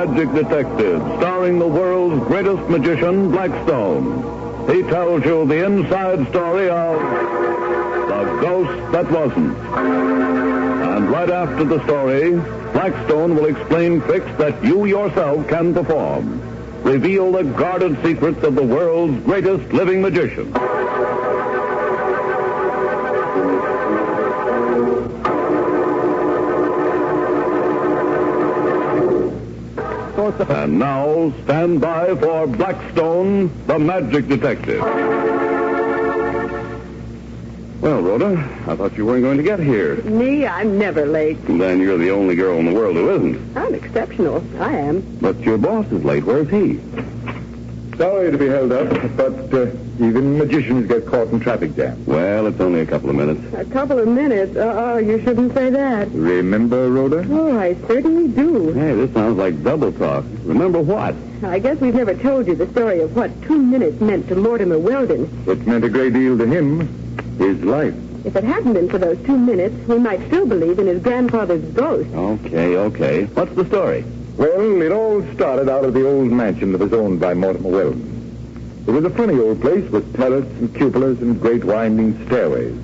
Magic Detective, starring the world's greatest magician, Blackstone. He tells you the inside story of The Ghost That Wasn't. And right after the story, Blackstone will explain tricks that you yourself can perform. Reveal the guarded secrets of the world's greatest living magician. And now, stand by for Blackstone, the Magic Detective. Well, Rhoda, I thought you weren't going to get here. Me? I'm never late. Then you're the only girl in the world who isn't. I'm exceptional. I am. But your boss is late. Where's he? Sorry to be held up, but even magicians get caught in traffic jams. Well, it's only a couple of minutes. A couple of minutes? You shouldn't say that. Remember, Rhoda? Oh, I certainly do. Hey, this sounds like double talk. Remember what? I guess we've never told you the story of what 2 minutes meant to Mortimer Weldon. It meant a great deal to him. His life. If it hadn't been for those 2 minutes, we might still believe in his grandfather's ghost. Okay. What's the story? Well, it all started out of the old mansion that was owned by Mortimer Weldon. It was a funny old place with turrets and cupolas and great winding stairways.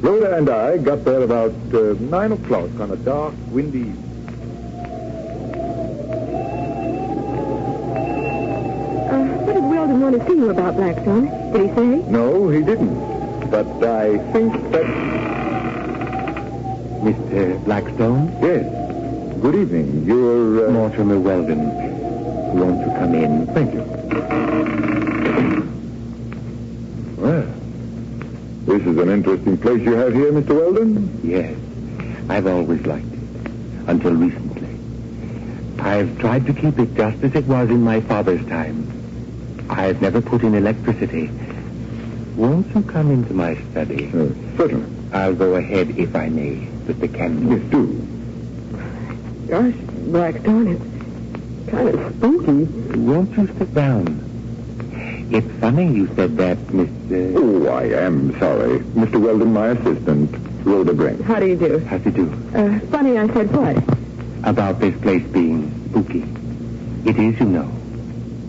Rhoda and I got there about 9 o'clock on a dark, windy evening. What did Weldon want to see you about, Blackstone? Did he say? No, he didn't. But I think that... Mr. Blackstone? Yes. Good evening. You're... Mortimer Weldon. Won't you come in? Thank you. Well, this is an interesting place you have here, Mr. Weldon. Yes. I've always liked it. Until recently. I've tried to keep it just as it was in my father's time. I've never put in electricity. Won't you come into my study? Certainly. I'll go ahead, if I may, with the candle. Yes, do. Gosh, Blackstone, it's kind of spooky. Won't you sit down? It's funny you said that, Mr... Oh, I am sorry. Mr. Weldon, my assistant, Rhoda Brink. How do you do? How do you do? Funny I said what? About this place being spooky. It is, you know.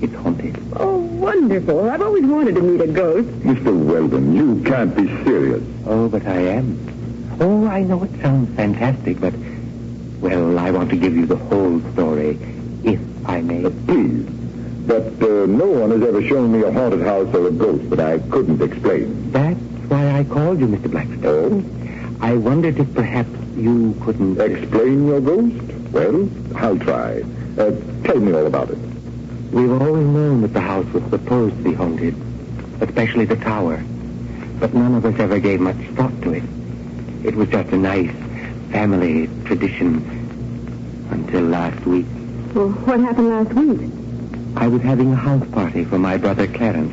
It's haunted. Oh, wonderful. I've always wanted to meet a ghost. Mr. Weldon, you can't be serious. Oh, but I am. Oh, I know it sounds fantastic, but... Well, I want to give you the whole story, if I may. Please. But no one has ever shown me a haunted house or a ghost that I couldn't explain. That's why I called you, Mr. Blackstone. I wondered if perhaps you couldn't... Explain your ghost? Well, I'll try. Tell me all about it. We've always known that the house was supposed to be haunted, especially the tower. But none of us ever gave much thought to it. It was just a nice family tradition until last week. Well, what happened last week? I was having a house party for my brother Clarence.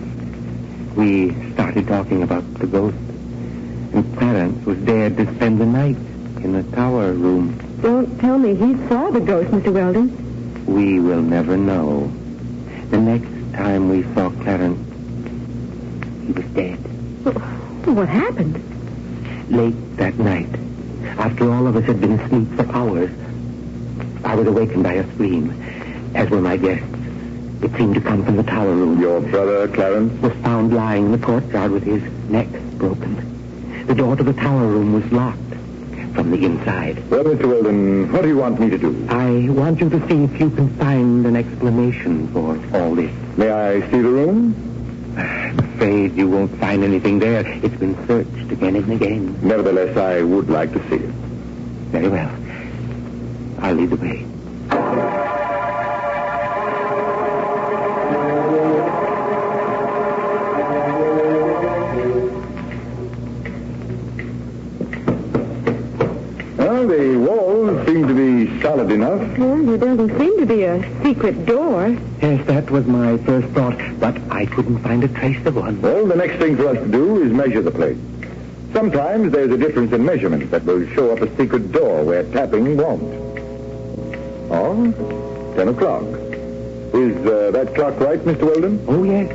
We started talking about the ghost, and Clarence was dared to spend the night in the tower room. Don't tell me he saw the ghost, Mr. Weldon. We will never know. The next time we saw Clarence, he was dead. Well, what happened? Late that night, after all of us had been asleep for hours, I was awakened by a scream, as were my guests. It seemed to come from the tower room. Your brother, Clarence? Was found lying in the courtyard with his neck broken. The door to the tower room was locked from the inside. Well, Mr. Weldon, what do you want me to do? I want you to see if you can find an explanation for all this. May I see the room? I'm afraid you won't find anything there. It's been searched again and again. Nevertheless, I would like to see it. Very well. I'll lead the way. Well, the walls seem to be solid enough. Well, there doesn't seem to be a secret door. Yes, that was my first thought, but I couldn't find a trace of one. Well, the next thing for us to do is measure the place. Sometimes there's a difference in measurement that will show up a secret door where tapping won't. Oh, 10 o'clock. Is that clock right, Mr. Weldon? Oh, yes.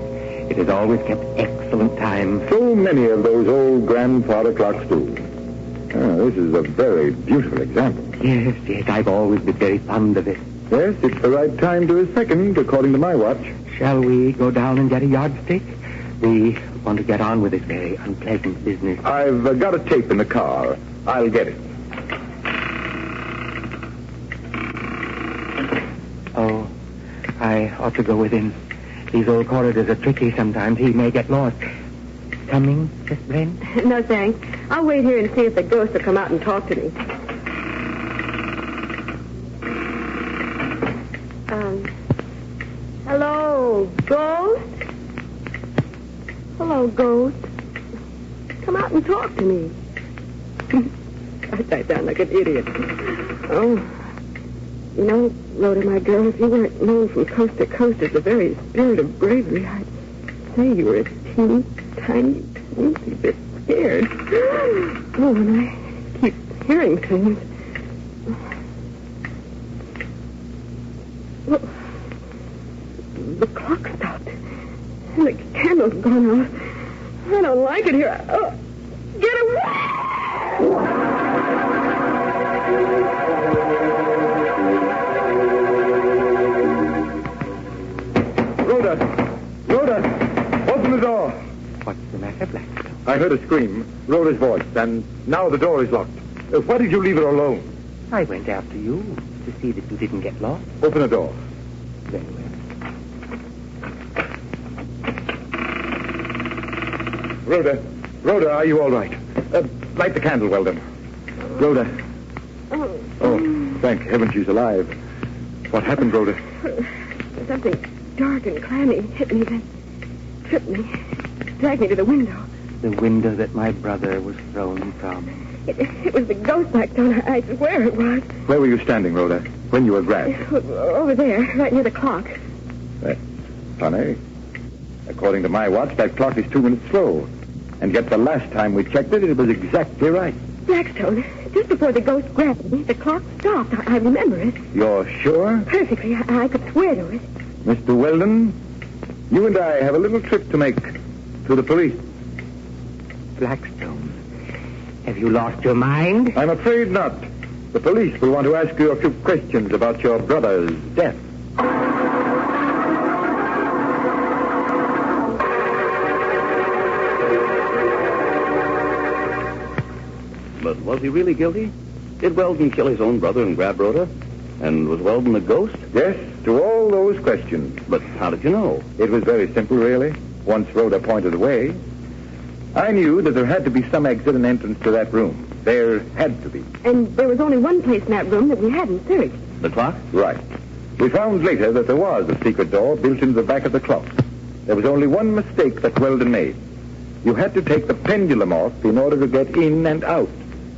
It has always kept excellent time. So many of those old grandfather clocks do. This is a very beautiful example. Yes, I've always been very fond of it. Yes, it's the right time to a second, according to my watch. Shall we go down and get a yardstick? We want to get on with this very unpleasant business. I've got a tape in the car. I'll get it. Oh, I ought to go with him. These old corridors are tricky sometimes. He may get lost. Coming, Miss Brent? No, thanks. I'll wait here and see if the ghost will come out and talk to me. Hello, ghost? Hello, ghost. Come out and talk to me. I sound like an idiot. Oh, you know, Rhoda, my girl, if you weren't known from coast to coast as the very spirit of bravery, I'd say you were a teeny, tiny, teensy bit scared. Oh, and I keep hearing things. Well, the clock stopped. And the candle's gone out. I don't like it here. Oh, get away! Rhoda, open the door. What's the matter, Blackstone? I heard a scream, Rhoda's voice, and now the door is locked. Why did you leave her alone? I went after you to see that you didn't get lost. Open the door. Very well. Rhoda, are you all right? Light the candle, Weldon. Rhoda. Oh, thank heaven she's alive. What happened, Rhoda? Something dark and clammy hit me, then tripped me, dragged me to the window. The window that my brother was thrown from. It was the ghost Blackstone. I swear it was. Where were you standing, Rhoda, when you were grabbed? Over there, right near the clock. That's funny. According to my watch, that clock is 2 minutes slow. And yet the last time we checked it, it was exactly right. Blackstone, just before the ghost grabbed me, the clock stopped. I remember it. You're sure? Perfectly. I could swear to it. Mr. Weldon, you and I have a little trip to make to the police. Blackstone, have you lost your mind? I'm afraid not. The police will want to ask you a few questions about your brother's death. But was he really guilty? Did Weldon kill his own brother and grab Rhoda? And was Weldon a ghost? Yes, to all those questions. But how did you know? It was very simple, really. Once Rhoda pointed the way, I knew that there had to be some exit and entrance to that room. There had to be. And there was only one place in that room that we hadn't searched. The clock? Right. We found later that there was a secret door built into the back of the clock. There was only one mistake that Weldon made. You had to take the pendulum off in order to get in and out.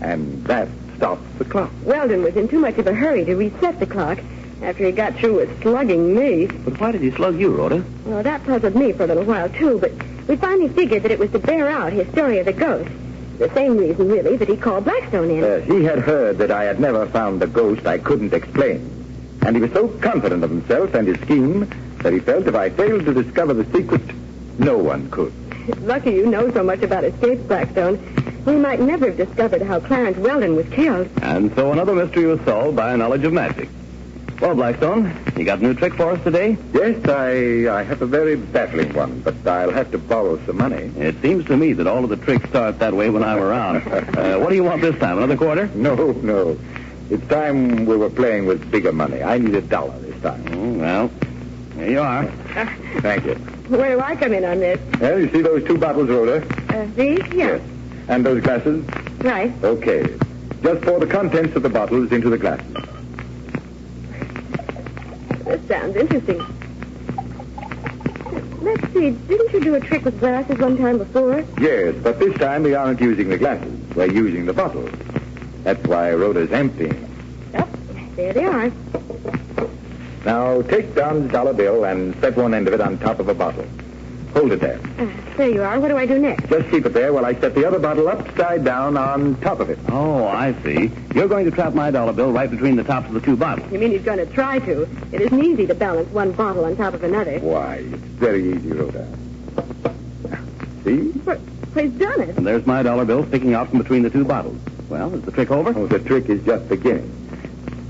And that stopped the clock. Weldon was in too much of a hurry to reset the clock after he got through with slugging me. But why did he slug you, Rhoda? Well, that puzzled me for a little while, too, but we finally figured that it was to bear out his story of the ghost. The same reason, really, that he called Blackstone in. He had heard that I had never found a ghost I couldn't explain. And he was so confident of himself and his scheme that he felt if I failed to discover the secret, no one could. It's lucky you know so much about escapes, Blackstone. We might never have discovered how Clarence Weldon was killed. And so another mystery was solved by a knowledge of magic. Well, Blackstone, you got a new trick for us today? Yes, I have a very baffling one, but I'll have to borrow some money. It seems to me that all of the tricks start that way when I'm around. What do you want this time, another quarter? No. It's time we were playing with bigger money. I need $1 this time. Oh, well, here you are. Thank you. Where do I come in on this? Well, you see those 2 bottles, Rhoda? These? Yeah. And those glasses? Right. Okay. Just pour the contents of the bottles into the glasses. This sounds interesting. Let's see. Didn't you do a trick with glasses one time before? Yes, but this time we aren't using the glasses. We're using the bottles. That's why Rhoda's emptying. Yep. There they are. Now, take Don's dollar bill and set one end of it on top of a bottle. Hold it there. There you are. What do I do next? Just keep it there while I set the other bottle upside down on top of it. Oh, I see. You're going to trap my dollar bill right between the tops of the 2 bottles. You mean he's going to try to? It isn't easy to balance one bottle on top of another. Why, it's very easy, Rhoda. See? But he's done it. And there's my dollar bill sticking out from between the 2 bottles. Well, is the trick over? Oh, the trick is just beginning.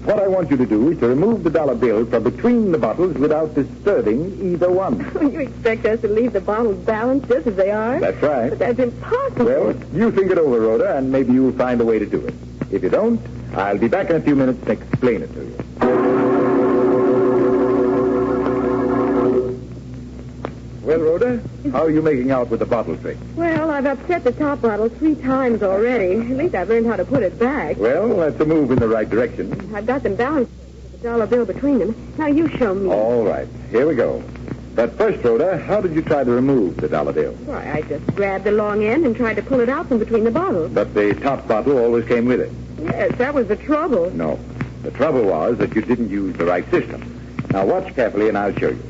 What I want you to do is to remove the dollar bill from between the bottles without disturbing either one. You expect us to leave the bottles balanced just as they are? That's right. But that's impossible. Well, you think it over, Rhoda, and maybe you'll find a way to do it. If you don't, I'll be back in a few minutes to explain it to you. Well, Rhoda, how are you making out with the bottle trick? Well, I've upset the top bottle 3 times already. At least I've learned how to put it back. Well, that's a move in the right direction. I've got them balanced with the dollar bill between them. Now you show me. All right, here we go. But first, Rhoda, how did you try to remove the dollar bill? Why, I just grabbed the long end and tried to pull it out from between the bottles. But the top bottle always came with it. Yes, that was the trouble. No. The trouble was that you didn't use the right system. Now, watch carefully, and I'll show you.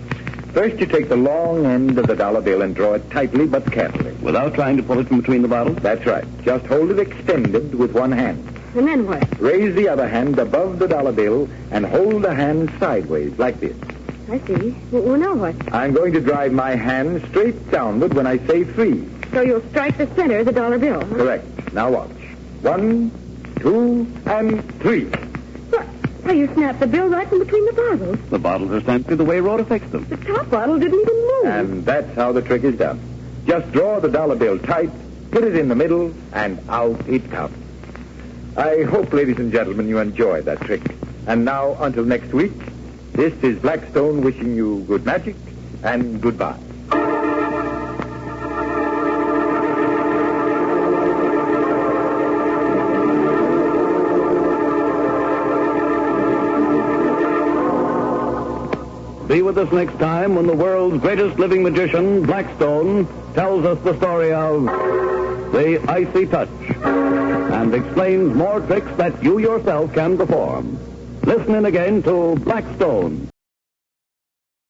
First, you take the long end of the dollar bill and draw it tightly but carefully. Without trying to pull it from between the bottles? That's right. Just hold it extended with one hand. And then what? Raise the other hand above the dollar bill and hold the hand sideways, like this. I see. Well, now what? I'm going to drive my hand straight downward when I say 3. So you'll strike the center of the dollar bill, huh? Correct. Now watch. 1, 2, and 3. Why, you snapped the bill right from between the bottles. The bottles are stamped the way Rhoda fixed them. The top bottle didn't even move. And that's how the trick is done. Just draw the dollar bill tight, put it in the middle, and out it comes. I hope, ladies and gentlemen, you enjoyed that trick. And now, until next week, this is Blackstone wishing you good magic and goodbye. Be with us next time when the world's greatest living magician, Blackstone, tells us the story of the icy touch and explains more tricks that you yourself can perform. Listen in again to Blackstone,